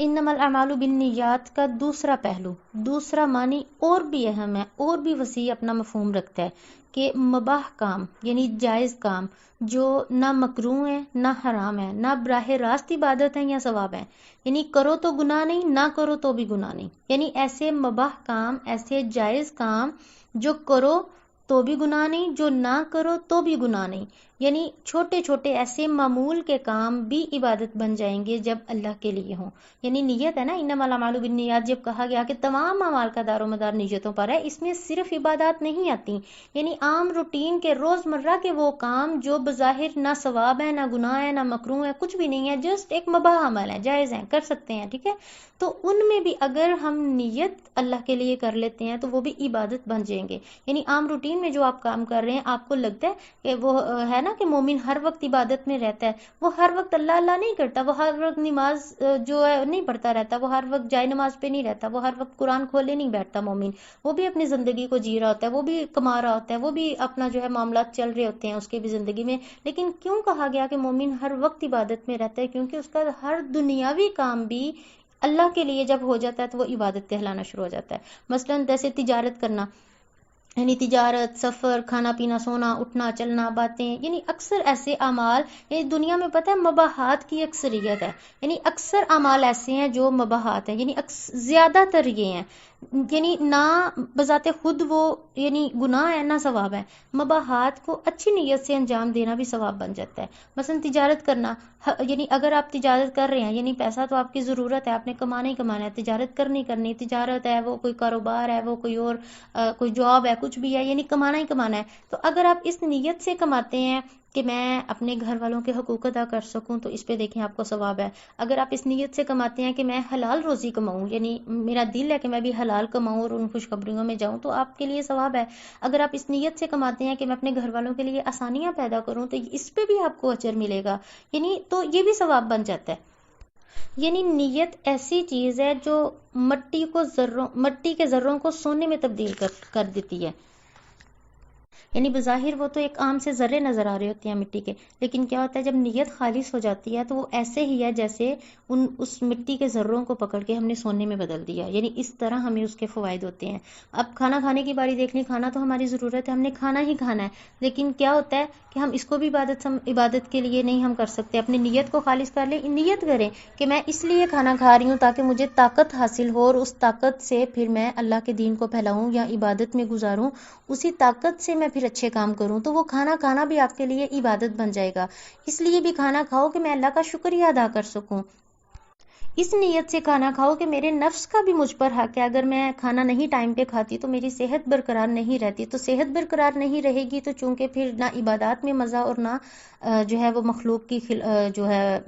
انما الاعمال بالنیات کا دوسرا پہلو، دوسرا معنی اور بھی اہم ہے، اور بھی وسیع اپنا مفہوم رکھتا ہے کہ مباح کام یعنی جائز کام جو نہ مکروہ ہے نہ حرام ہے نہ براہ راست عبادت ہے یا ثواب ہے، یعنی کرو تو گناہ نہیں، نہ کرو تو بھی گناہ نہیں، یعنی ایسے مباح کام، ایسے جائز کام جو کرو تو بھی گناہ نہیں، جو نہ کرو تو بھی گناہ نہیں، یعنی چھوٹے چھوٹے ایسے معمول کے کام بھی عبادت بن جائیں گے جب اللہ کے لیے ہوں۔ یعنی نیت ہے نا، انما الاعمال بالنیات، جب کہا گیا کہ تمام اعمال کا دار و مدار نیتوں پر ہے، اس میں صرف عبادات نہیں آتی، یعنی عام روٹین کے روزمرہ کے وہ کام جو بظاہر نہ ثواب ہے نہ گناہ ہے نہ مکروہ ہے، کچھ بھی نہیں ہے، جسٹ ایک مباح عمل ہے، جائز ہیں، کر سکتے ہیں، ٹھیک ہے، تو ان میں بھی اگر ہم نیت اللہ کے لیے کر لیتے ہیں تو وہ بھی عبادت بن جائیں گے۔ یعنی عام روٹین میں جو آپ کام کر رہے ہیں، آپ کو لگتا ہے کہ وہ ہے نا کہ مومن ہر وقت عبادت میں رہتا ہے، وہ ہر وقت اللہ اللہ نہیں کرتا، وہ ہر وقت نماز جو ہے نہیں پڑھتا رہتا، وہ ہر وقت جائے نماز پہ نہیں رہتا، وہ ہر وقت قرآن کھولے نہیں بیٹھتا مومن، وہ بھی اپنی زندگی کو جی رہا ہوتا ہے، وہ بھی کما رہا ہوتا ہے، وہ بھی اپنا جو ہے معاملات چل رہے ہوتے ہیں اس کی بھی زندگی میں، لیکن کیوں کہا گیا کہ مومن ہر وقت عبادت میں رہتا ہے؟ کیونکہ اس کا ہر دنیاوی کام بھی اللہ کے لیے جب ہو جاتا ہے تو وہ عبادت کہلانا شروع ہو جاتا ہے۔ مثلاً جیسے تجارت کرنا، یعنی تجارت، سفر، کھانا پینا، سونا، اٹھنا، چلنا، باتیں، یعنی اکثر ایسے اعمال، یعنی دنیا میں پتہ ہے مباحات کی اکثریت ہے، یعنی اکثر اعمال ایسے ہیں جو مباحات ہیں، یعنی زیادہ تر یہ ہیں، یعنی نہ بذات خود وہ یعنی گناہ ہے نہ ثواب ہے، مباحات کو اچھی نیت سے انجام دینا بھی ثواب بن جاتا ہے۔ مثلا تجارت کرنا، یعنی اگر آپ تجارت کر رہے ہیں، یعنی پیسہ تو آپ کی ضرورت ہے، آپ نے کمانا ہی کمانا ہے، تجارت کرنی تجارت ہے، وہ کوئی کاروبار ہے، وہ کوئی اور کوئی جاب ہے، کچھ بھی ہے، یعنی کمانا ہی کمانا ہے، تو اگر آپ اس نیت سے کماتے ہیں کہ میں اپنے گھر والوں کے حقوق ادا کر سکوں تو اس پہ دیکھیں آپ کو ثواب ہے۔ اگر آپ اس نیت سے کماتے ہیں کہ میں حلال روزی کماؤں، یعنی میرا دل ہے کہ میں بھی حلال کماؤں اور ان خوشخبریوں میں جاؤں، تو آپ کے لیے ثواب ہے۔ اگر آپ اس نیت سے کماتے ہیں کہ میں اپنے گھر والوں کے لیے آسانیاں پیدا کروں تو اس پہ بھی آپ کو اجر ملے گا، یعنی تو یہ بھی ثواب بن جاتا ہے۔ یعنی نیت ایسی چیز ہے جو مٹی کے ذروں کو سونے میں تبدیل کر دیتی ہے۔ یعنی بظاہر وہ تو ایک عام سے ذرے نظر آ رہے ہوتے ہیں مٹی کے، لیکن کیا ہوتا ہے جب نیت خالص ہو جاتی ہے تو وہ ایسے ہی ہے جیسے اس مٹی کے ذروں کو پکڑ کے ہم نے سونے میں بدل دیا، یعنی اس طرح ہمیں اس کے فوائد ہوتے ہیں۔ اب کھانا کھانے کی باری دیکھ لیں، کھانا تو ہماری ضرورت ہے، ہم نے کھانا ہی کھانا ہے، لیکن کیا ہوتا ہے کہ ہم اس کو بھی عبادت کے لیے نہیں ہم کر سکتے، اپنی نیت کو خالص کر لیں، نیت کریں کہ میں اس لیے کھانا کھا رہی ہوں تاکہ مجھے طاقت حاصل ہو، اور اس طاقت سے پھر میں اللہ کے دین کو پھیلاؤں یا عبادت میں گزاروں، اسی طاقت سے میں پھر اچھے کام کروں، تو وہ کھانا کھانا بھی آپ کے لیے عبادت بن جائے گا۔ اس لیے بھی کھانا کھاؤ کہ میں اللہ کا شکریہ ادا کر سکوں، اس نیت سے کھانا کھاؤ کہ میرے نفس کا بھی مجھ پر حق ہے، اگر میں کھانا نہیں ٹائم پہ کھاتی تو میری صحت برقرار نہیں رہتی، تو صحت برقرار نہیں رہے گی تو چونکہ پھر نہ عبادات میں مزہ اور نہ جو ہے وہ مخلوق کی جو ہے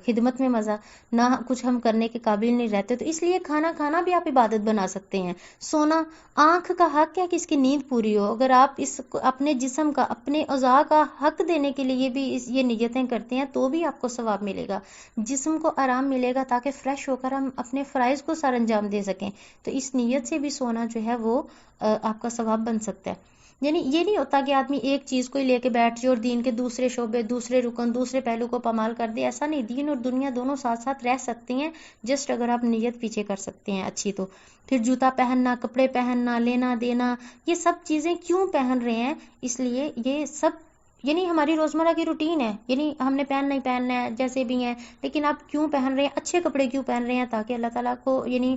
خدمت میں مزہ، نہ کچھ ہم کرنے کے قابل نہیں رہتے، تو اس لیے کھانا کھانا بھی آپ عبادت بنا سکتے ہیں۔ سونا، آنکھ کا حق ہے کہ اس کی نیند پوری ہو، اگر آپ اس اپنے جسم کا، اپنے اعضاء کا حق دینے کے لیے بھی یہ نیتیں کرتے ہیں تو بھی آپ کو ثواب ملے گا، جسم کو آرام ملے گا تاکہ فریش ہو کر ہم اپنے فرائض کو سر انجام دے سکیں، تو اس نیت سے بھی سونا جو ہے وہ آپ کا ثواب بن سکتا ہے۔ یعنی یہ نہیں ہوتا کہ آدمی ایک چیز کو ہی لے کے بیٹھ جائے اور دین کے دوسرے شعبے، دوسرے رکن، دوسرے پہلو کو پامال کر دے، ایسا نہیں، دین اور دنیا دونوں ساتھ ساتھ رہ سکتے ہیں، جسٹ اگر آپ نیت پیچھے کر سکتے ہیں اچھی تو۔ پھر جوتا پہننا، کپڑے پہننا، لینا دینا، یہ سب چیزیں کیوں پہن رہے ہیں؟ اس لیے یہ سب یعنی ہماری روزمرہ کی روٹین ہے، یعنی ہم نے پہننا ہی پہننا ہے جیسے بھی ہیں، لیکن آپ کیوں پہن رہے ہیں؟ اچھے کپڑے کیوں پہن رہے ہیں؟ تاکہ اللہ تعالیٰ کو یعنی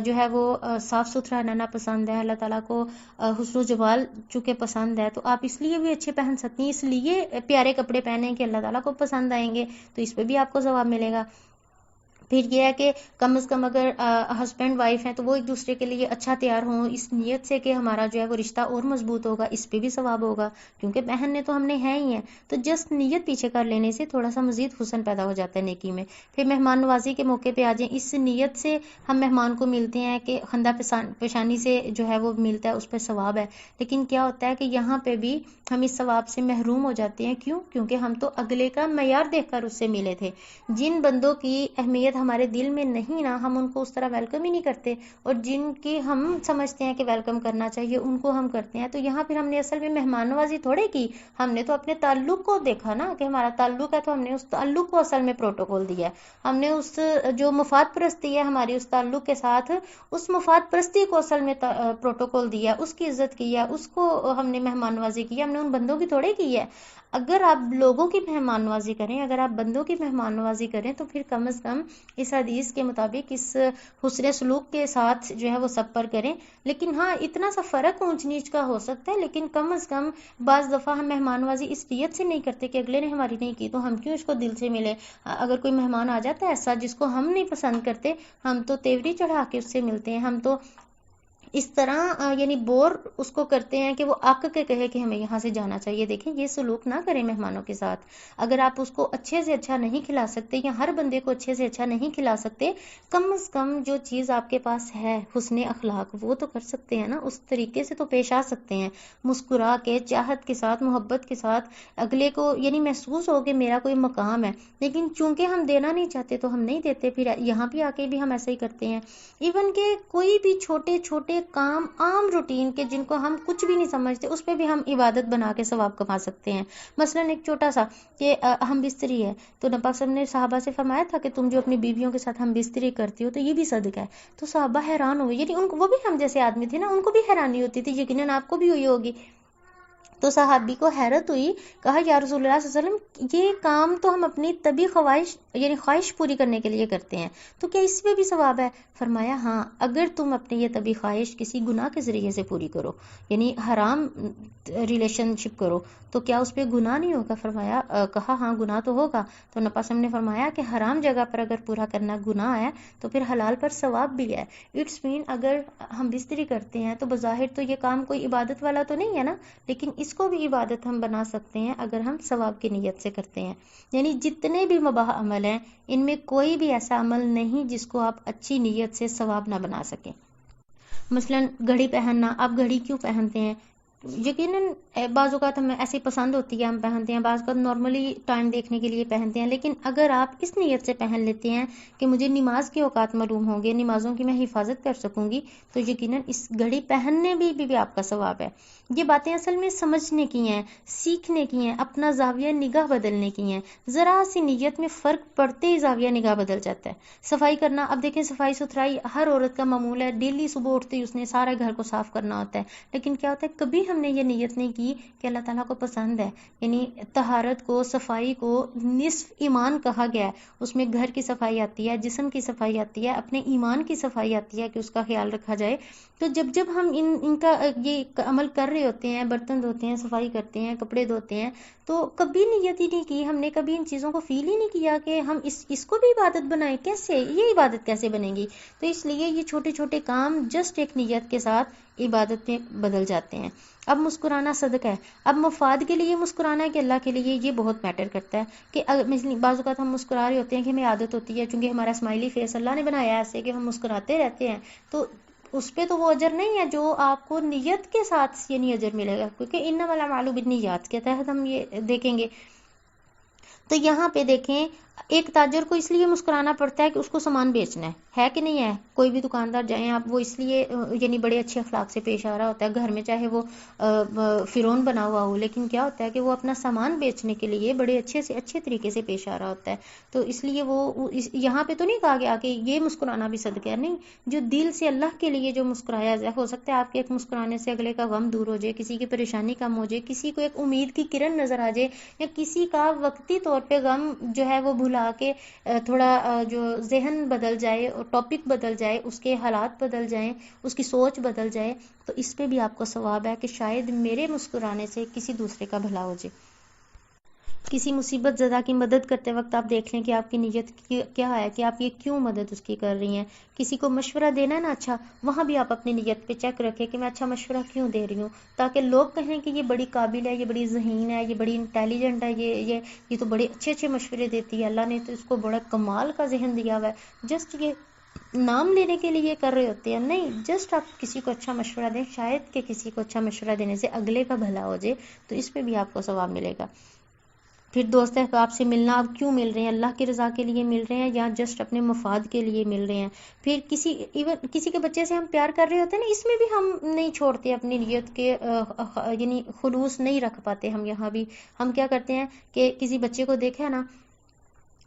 جو ہے وہ صاف ستھرا رہنا پسند ہے، اللہ تعالیٰ کو حسن و جمال چونکہ پسند ہے، تو آپ اس لیے بھی اچھے پہن سکتی ہیں، اس لیے پیارے کپڑے پہنیں کہ اللہ تعالیٰ کو پسند آئیں گے، تو اس پہ بھی آپ کو ثواب ملے گا۔ پھر یہ ہے کہ کم از کم اگر ہسبینڈ وائف ہیں تو وہ ایک دوسرے کے لیے اچھا تیار ہوں، اس نیت سے کہ ہمارا جو ہے وہ رشتہ اور مضبوط ہوگا، اس پہ بھی ثواب ہوگا، کیونکہ پہننے تو ہم نے ہے ہی ہیں، تو جسٹ نیت پیچھے کر لینے سے تھوڑا سا مزید حسن پیدا ہو جاتا ہے نیکی میں۔ پھر مہمان نوازی کے موقع پہ آ جائیں، اس نیت سے ہم مہمان کو ملتے ہیں کہ خندہ پیشانی سے جو ہے وہ ملتا ہے، اس پہ ثواب ہے، لیکن کیا ہوتا ہے کہ یہاں پہ بھی ہم اس ثواب سے محروم ہو جاتے ہیں، کیوں؟ کیونکہ ہم تو اگلے کا معیار دیکھ کر اس سے ملے تھے، جن بندوں کی اہمیت شاید ہمارے دل میں نہیں نا، ہم ان کو اس طرح ویلکم ہی نہیں کرتے، اور جن کی ہم سمجھتے ہیں کہ ویلکم کرنا چاہیے ان کو ہم کرتے ہیں. تو یہاں پھر ہم نے اصل میں مہمان نوازی تھوڑے کی، ہم نے تو اپنے تعلق کو دیکھا نا کہ ہمارا تعلق ہے، تو ہم نے اس تعلق کو اصل میں پروٹوکول دیا ہے. ہم نے اس جو مفاد پرستی ہے ہماری اس تعلق کے ساتھ، اس مفاد پرستی کو اصل میں پروٹوکول دیا، اس کی عزت کی ہے، اس کو ہم نے مہمان نوازی کی ہے. ہم نے ان بندوں کی تھوڑے کی ہے. اگر آپ لوگوں کی مہمان نوازی کریں، اگر آپ بندوں کی مہمان نوازی کریں، تو پھر کم از کم اس حدیث کے مطابق اس حسن سلوک کے ساتھ جو ہے وہ سب پر کریں. لیکن ہاں اتنا سا فرق اونچ نیچ کا ہو سکتا ہے، لیکن کم از کم بعض دفعہ ہم مہمان نوازی اس نیت سے نہیں کرتے کہ اگلے نے ہماری نہیں کی تو ہم کیوں اس کو دل سے ملے. اگر کوئی مہمان آ جاتا ہے ایسا جس کو ہم نہیں پسند کرتے، ہم تو تیوری چڑھا کے اس سے ملتے ہیں، ہم تو اس طرح یعنی بور اس کو کرتے ہیں کہ وہ آک کے کہے کہ ہمیں یہاں سے جانا چاہیے. دیکھیں یہ سلوک نہ کریں مہمانوں کے ساتھ. اگر آپ اس کو اچھے سے اچھا نہیں کھلا سکتے یا ہر بندے کو اچھے سے اچھا نہیں کھلا سکتے، کم از کم جو چیز آپ کے پاس ہے حسن اخلاق وہ تو کر سکتے ہیں نا، اس طریقے سے تو پیش آ سکتے ہیں، مسکرا کے، چاہت کے ساتھ، محبت کے ساتھ. اگلے کو یعنی محسوس ہو کہ میرا کوئی مقام ہے. لیکن چونکہ ہم دینا نہیں چاہتے تو ہم نہیں دیتے. پھر یہاں بھی آ کے بھی ہم ایسا ہی کرتے ہیں. ایون کہ کوئی بھی چھوٹے چھوٹے کام عام روٹین کے جن کو ہم کچھ بھی نہیں سمجھتے اس پہ بھی ہم عبادت بنا کے ثواب کما سکتے ہیں. مثلا ایک چھوٹا سا کہ ہم بستری ہے، تو نبی صاحب نے صحابہ سے فرمایا تھا کہ تم جو اپنی بیویوں کے ساتھ ہم بستری کرتی ہو تو یہ بھی صدقہ ہے. تو صحابہ حیران ہوئے، یعنی ان کو، وہ بھی ہم جیسے آدمی تھے نا، ان کو بھی حیرانی ہوتی تھی، یقیناً آپ کو بھی ہوئی ہوگی. تو صحابی کو حیرت ہوئی، کہا یا رسول اللہ صلی اللہ علیہ وسلم یہ کام تو ہم اپنی طبی خواہش یعنی خواہش پوری کرنے کے لیے کرتے ہیں، تو کیا اس میں بھی ثواب ہے؟ فرمایا ہاں، اگر تم اپنی یہ طبی خواہش کسی گناہ کے ذریعے سے پوری کرو، یعنی حرام ریلیشن شپ کرو، تو کیا اس پہ گناہ نہیں ہوگا؟ فرمایا کہا ہاں گناہ تو ہوگا. تو نبی صاحب نے فرمایا کہ حرام جگہ پر اگر پورا کرنا گناہ ہے تو پھر حلال پر ثواب بھی ہے. اٹس مین اگر ہم بستری کرتے ہیں تو بظاہر تو یہ کام کوئی عبادت والا تو نہیں ہے نا، لیکن اس کو بھی عبادت ہم بنا سکتے ہیں اگر ہم ثواب کی نیت سے کرتے ہیں. یعنی جتنے بھی مباح عمل ہیں ان میں کوئی بھی ایسا عمل نہیں جس کو آپ اچھی نیت سے ثواب نہ بنا سکیں. مثلا گھڑی پہننا، آپ گھڑی کیوں پہنتے ہیں؟ یقیناً بعض اوقات ہمیں ایسی پسند ہوتی ہے ہم پہنتے ہیں، بعض اوقات نارملی ٹائم دیکھنے کے لیے پہنتے ہیں. لیکن اگر آپ اس نیت سے پہن لیتے ہیں کہ مجھے نماز کے اوقات معلوم ہوں گے، نمازوں کی میں حفاظت کر سکوں گی، تو یقیناً اس گھڑی پہننے بھی آپ کا ثواب ہے. یہ باتیں اصل میں سمجھنے کی ہیں، سیکھنے کی ہیں، اپنا زاویہ نگاہ بدلنے کی ہیں. ذرا سی نیت میں فرق پڑتے ہی زاویہ نگاہ بدل جاتا ہے. صفائی کرنا، اب دیکھیں صفائی ستھرائی ہر عورت کا معمول ہے، ڈیلی صبح اٹھتے ہی اس نے سارے گھر کو صاف کرنا ہوتا ہے. لیکن کیا ہوتا ہے کبھی ہم نے یہ نیت نہیں کی کہ اللہ تعالیٰ کو پسند ہے. یعنی طہارت کو، صفائی کو نصف ایمان کہا گیا ہے. اس میں گھر کی صفائی آتی ہے، جسم کی صفائی آتی ہے، اپنے ایمان کی صفائی آتی ہے کہ اس کا خیال رکھا جائے. تو جب ہم ان کا یہ عمل کر رہے ہوتے ہیں، برتن دھوتے ہیں، صفائی کرتے ہیں، کپڑے دھوتے ہیں، تو کبھی نیت ہی نہیں کی، ہم نے کبھی ان چیزوں کو فیل ہی نہیں کیا کہ ہم اس کو بھی عبادت بنائیں. کیسے یہ عبادت کیسے بنے گی؟ تو اس لیے یہ چھوٹے چھوٹے کام جسٹ ایک نیت کے ساتھ عبادت میں بدل جاتے ہیں. اب مسکرانا صدقہ ہے. اب مفاد کے لیے مسکرانا ہے کہ اللہ کے لیے، یہ بہت میٹر کرتا ہے. کہ بعض اوقات ہم مسکرا رہے ہوتے ہیں کہ ہمیں عادت ہوتی ہے، چونکہ ہمارا اسمائلی فیس اللہ نے بنایا ہے ایسے کہ ہم مسکراتے رہتے ہیں، تو اس پہ تو وہ اجر نہیں ہے جو آپ کو نیت کے ساتھ یعنی اجر ملے گا، کیونکہ انما الاعمال بالنیات کے تحت ہم یہ دیکھیں گے. تو یہاں پہ دیکھیں ایک تاجر کو اس لیے مسکرانا پڑتا ہے کہ اس کو سامان بیچنا ہے کہ نہیں ہے. کوئی بھی دکاندار جائیں آپ، وہ اس لیے یعنی بڑے اچھے اخلاق سے پیش آ رہا ہوتا ہے، گھر میں چاہے وہ فرعون بنا ہوا ہو، لیکن کیا ہوتا ہے کہ وہ اپنا سامان بیچنے کے لیے بڑے اچھے طریقے سے پیش آ رہا ہوتا ہے. تو اس لیے وہ یہاں پہ تو نہیں کہا گیا کہ یہ مسکرانا بھی صدقہ ہے، نہیں. جو دل سے اللہ کے لیے جو مسکرایا جائے، ہو سکتا ہے آپ کے ایک مسکرانے سے اگلے کا غم دور ہو جائے، کسی کی پریشانی کم ہو جائے، کسی کو ایک امید کی کرن نظر آ جائے، یا کسی کا وقتی طور پہ غم جو ہے وہ بھلا کے تھوڑا جو ذہن بدل جائے اور ٹاپک بدل جائے، اس کے حالات بدل جائیں، اس کی سوچ بدل جائے، تو اس پہ بھی آپ کو ثواب ہے کہ شاید میرے مسکرانے سے کسی دوسرے کا بھلا ہو جائے. کسی مصیبت زدہ کی مدد کرتے وقت آپ دیکھ لیں کہ آپ کی نیت کیا ہے، کہ آپ یہ کیوں مدد اس کی کر رہی ہیں. کسی کو مشورہ دینا ہے نا اچھا، وہاں بھی آپ اپنی نیت پہ چیک رکھیں کہ میں اچھا مشورہ کیوں دے رہی ہوں، تاکہ لوگ کہیں کہ یہ بڑی قابل ہے، یہ بڑی ذہین ہے، یہ بڑی انٹیلیجنٹ ہے، یہ تو بڑے اچھے مشورے دیتی ہے، اللہ نے تو اس کو بڑا کمال کا ذہن دیا ہوا ہے. جسٹ یہ نام لینے کے لیے کر رہے ہوتے ہیں، نہیں، جسٹ آپ کسی کو اچھا مشورہ دیں، شاید کہ کسی کو اچھا مشورہ دینے سے اگلے کا بھلا ہو جائے، تو اس پہ بھی آپ کو ثواب ملے گا. پھر دوست احباب سے ملنا، آپ کیوں مل رہے ہیں؟ اللہ کی رضا کے لیے مل رہے ہیں یا جسٹ اپنے مفاد کے لیے مل رہے ہیں؟ پھر ایون کسی کے بچے سے ہم پیار کر رہے ہوتے ہیں نا، اس میں بھی ہم نہیں چھوڑتے اپنی نیت کے یعنی خلوص نہیں رکھ پاتے ہم یہاں بھی. ہم کیا کرتے ہیں کہ کسی بچے کو دیکھا نا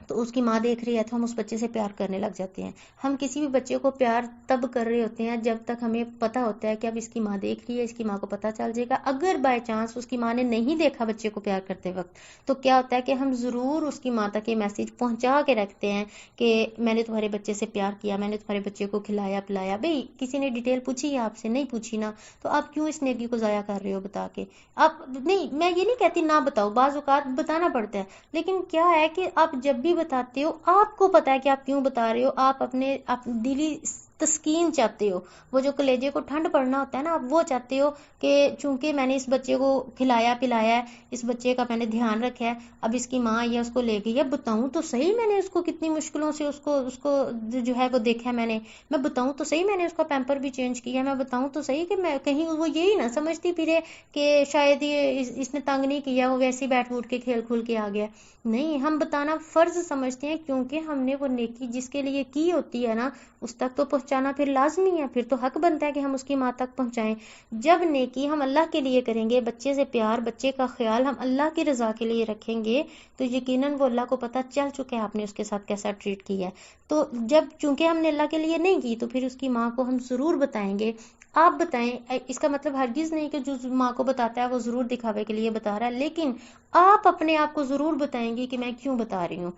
تو اس کی ماں دیکھ رہی ہے تو ہم اس بچے سے پیار کرنے لگ جاتے ہیں. ہم کسی بھی بچے کو پیار تب کر رہے ہوتے ہیں جب تک ہمیں پتہ ہوتا ہے کہ اب اس کی ماں دیکھ رہی ہے، اس کی ماں کو پتہ چل جائے گا. اگر بائی چانس اس کی ماں نے نہیں دیکھا بچے کو پیار کرتے وقت، تو کیا ہوتا ہے کہ ہم ضرور اس کی ماں تک یہ میسج پہنچا کے رکھتے ہیں کہ میں نے تمہارے بچے سے پیار کیا، میں نے تمہارے بچے کو کھلایا پلایا. بھئی کسی نے ڈیٹیل پوچھی ہے آپ سے؟ نہیں پوچھی نا، تو آپ کیوں اس نیکی کو ضائع کر رہے ہو بتا کے؟ آپ نہیں، میں یہ نہیں کہتی نہ بتاؤ، بعض اوقات بتانا پڑتا ہے، لیکن کیا ہے کہ آپ جب بھی بتاتے ہو آپ کو پتا ہے کہ آپ کیوں بتا رہے ہو. آپ اپنے دلی تسکین چاہتے ہو، وہ جو کلیجے کو ٹھنڈ پڑنا ہوتا ہے نا، آپ وہ چاہتے ہو کہ چونکہ میں نے اس بچے کو کھلایا پلایا ہے، اس بچے کا میں نے دھیان رکھا ہے، اب اس کی ماں یا اس کو لے گئی ہے، بتاؤں تو صحیح میں نے اس کو کتنی مشکلوں سے اس کو جو ہے وہ دیکھا ہے میں بتاؤں تو صحیح میں نے اس کا پیمپر بھی چینج کیا ہے، میں بتاؤں تو صحیح کہ میں کہیں وہ یہی نہ سمجھتی پھرے کہ شاید یہ اس نے تنگ نہیں کیا، وہ ویسے ہی بیٹھ اٹھ کے کھیل کھول کے آ گیا. نہیں، ہم بتانا فرض سمجھتے ہیں کیونکہ ہم نے وہ نیکی جس کے لیے کی ہوتی ہے نا، اس تک تو پہنچانا پھر لازمی ہے، پھر تو حق بنتا ہے کہ ہم اس کی ماں تک پہنچائیں. جب نیکی ہم اللہ کے لیے کریں گے، بچے سے پیار، بچے کا خیال ہم اللہ کی رضا کے لیے رکھیں گے، تو یقیناً وہ اللہ کو پتہ چل چکا ہے آپ نے اس کے ساتھ کیسا ٹریٹ کیا ہے. تو جب چونکہ ہم نے اللہ کے لیے نہیں کی، تو پھر اس کی ماں کو ہم ضرور بتائیں گے. آپ بتائیں، اس کا مطلب ہرگز نہیں کہ جو ماں کو بتاتا ہے وہ ضرور دکھاوے کے لیے بتا رہا ہے، لیکن آپ اپنے آپ کو ضرور بتائیں گی کہ میں کیوں بتا رہی ہوں.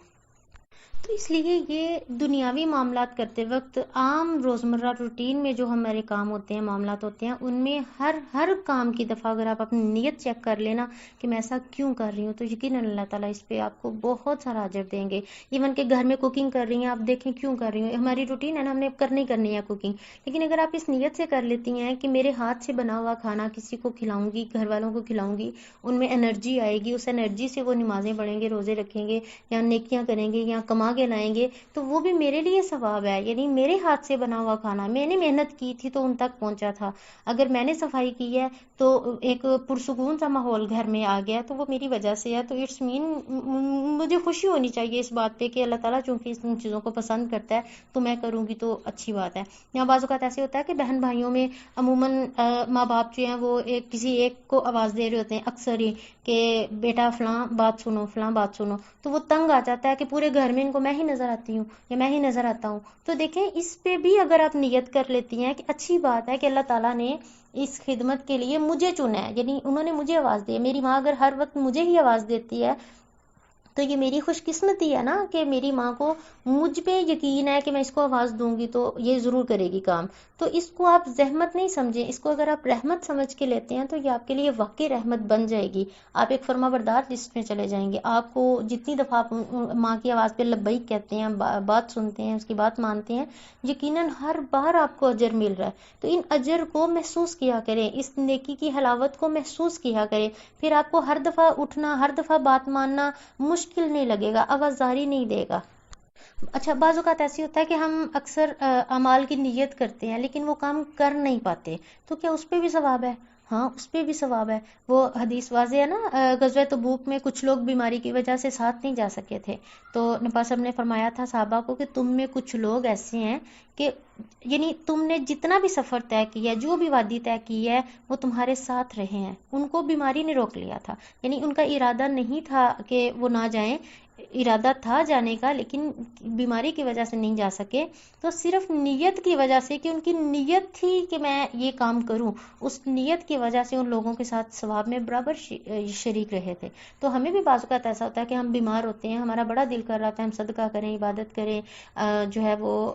تو اس لیے یہ دنیاوی معاملات کرتے وقت عام روزمرہ روٹین میں جو ہمارے کام ہوتے ہیں، معاملات ہوتے ہیں، ان میں ہر کام کی دفعہ اگر آپ اپنی نیت چیک کر لینا کہ میں ایسا کیوں کر رہی ہوں، تو یقیناً اللہ تعالیٰ اس پہ آپ کو بہت سارا اجر دیں گے. ایون کہ گھر میں کوکنگ کر رہی ہیں، آپ دیکھیں کیوں کر رہی ہوں، ہماری روٹین ہے نا، ہم نے کرنی ہے کوکنگ، لیکن اگر آپ اس نیت سے کر لیتی ہیں کہ میرے ہاتھ سے بنا ہوا کھانا کسی کو کھلاؤں گی، گھر والوں کو کھلاؤں گی، ان میں انرجی آئے گی، اس انرجی سے وہ نمازیں پڑھیں گے، روزے رکھیں گے یا نیکیاں کریں گے یا کما کے لائیں گے، تو وہ بھی میرے لیے ثواب ہے. یعنی میرے ہاتھ سے بنا ہوا کھانا، میں نے محنت کی تھی تو ان تک پہنچا تھا. اگر میں نے صفائی کی ہے تو ایک پرسکون سا ماحول گھر میں آ گیا، تو وہ میری وجہ سے ہے. تو اٹس مین مجھے خوشی ہونی چاہیے اس بات پہ کہ اللہ تعالیٰ چونکہ ان چیزوں کو پسند کرتا ہے تو میں کروں گی تو اچھی بات ہے. یا بعض اوقات ایسے ہوتا ہے کہ بہن بھائیوں میں عموماً ماں باپ جو ہیں وہ کسی ایک کو آواز دے رہے ہوتے ہیں اکثر ہی کہ بیٹا فلاں بات سنو، فلاں بات سنو، تو وہ تنگ آ جاتا ہے کہ پورے گھر میں ان کو میں ہی نظر آتی ہوں یا میں ہی نظر آتا ہوں. تو دیکھیں اس پہ بھی اگر آپ نیت کر لیتی ہیں کہ اچھی بات ہے کہ اللہ تعالیٰ نے اس خدمت کے لیے مجھے چنا ہے، یعنی انہوں نے مجھے آواز دی ہے. میری ماں اگر ہر وقت مجھے ہی آواز دیتی ہے تو یہ میری خوش قسمتی ہے نا کہ میری ماں کو مجھ پہ یقین ہے کہ میں اس کو آواز دوں گی تو یہ ضرور کرے گی کام. تو اس کو آپ زحمت نہیں سمجھیں، اس کو اگر آپ رحمت سمجھ کے لیتے ہیں تو یہ آپ کے لیے واقعی رحمت بن جائے گی. آپ ایک فرما بردار لسٹ میں چلے جائیں گے. آپ کو جتنی دفعہ آپ ماں کی آواز پہ لبیک کہتے ہیں، بات سنتے ہیں، اس کی بات مانتے ہیں، یقیناً ہر بار آپ کو اجر مل رہا ہے. تو ان اجر کو محسوس کیا کریں، اس نیکی کی حلاوت کو محسوس کیا کریں. پھر آپ کو ہر دفعہ اٹھنا، ہر دفعہ بات ماننا مشکل نہیں لگے گا، آوازاری نہیں دے گا. اچھا، بعض اوقات ایسی ہوتا ہے کہ ہم اکثر اعمال کی نیت کرتے ہیں لیکن وہ کام کر نہیں پاتے، تو کیا اس پہ بھی ثواب ہے؟ ہاں، اس پہ بھی ثواب ہے. وہ حدیث واضح ہے نا، غزوہ تبوک میں کچھ لوگ بیماری کی وجہ سے ساتھ نہیں جا سکے تھے، تو نبی صاحب نے فرمایا تھا صحابہ کو کہ تم میں کچھ لوگ ایسے ہیں کہ یعنی تم نے جتنا بھی سفر طے کیا ہے، جو بھی وادی طے کی ہے، وہ تمہارے ساتھ رہے ہیں. ان کو بیماری نے روک لیا تھا، یعنی ان کا ارادہ نہیں تھا کہ وہ نہ جائیں، ارادہ تھا جانے کا لیکن بیماری کی وجہ سے نہیں جا سکے. تو صرف نیت کی وجہ سے، کہ ان کی نیت تھی کہ میں یہ کام کروں، اس نیت کی وجہ سے ان لوگوں کے ساتھ ثواب میں برابر شریک رہے تھے. تو ہمیں بھی بعض اوقات ایسا ہوتا ہے کہ ہم بیمار ہوتے ہیں، ہمارا بڑا دل کر رہا ہے ہم صدقہ کریں، عبادت کریں، جو ہے وہ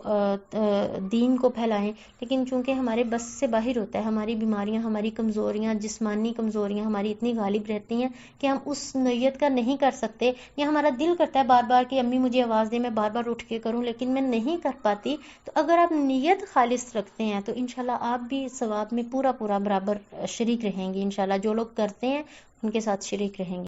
دین کو پھیلائیں، لیکن چونکہ ہمارے بس سے باہر ہوتا ہے، ہماری بیماریاں، ہماری کمزوریاں، جسمانی کمزوریاں ہماری اتنی غالب رہتی ہیں کہ ہم اس نیت کا نہیں کر سکتے، یا ہمارا دل کرتا ہے بار بار کہ امی مجھے آواز دے، میں بار بار اٹھ کے کروں لیکن میں نہیں کر پاتی. تو اگر آپ نیت خالص رکھتے ہیں تو انشاءاللہ آپ بھی ثواب میں پورا برابر شریک رہیں گے. انشاءاللہ جو لوگ کرتے ہیں ان کے ساتھ شریک رہیں گے.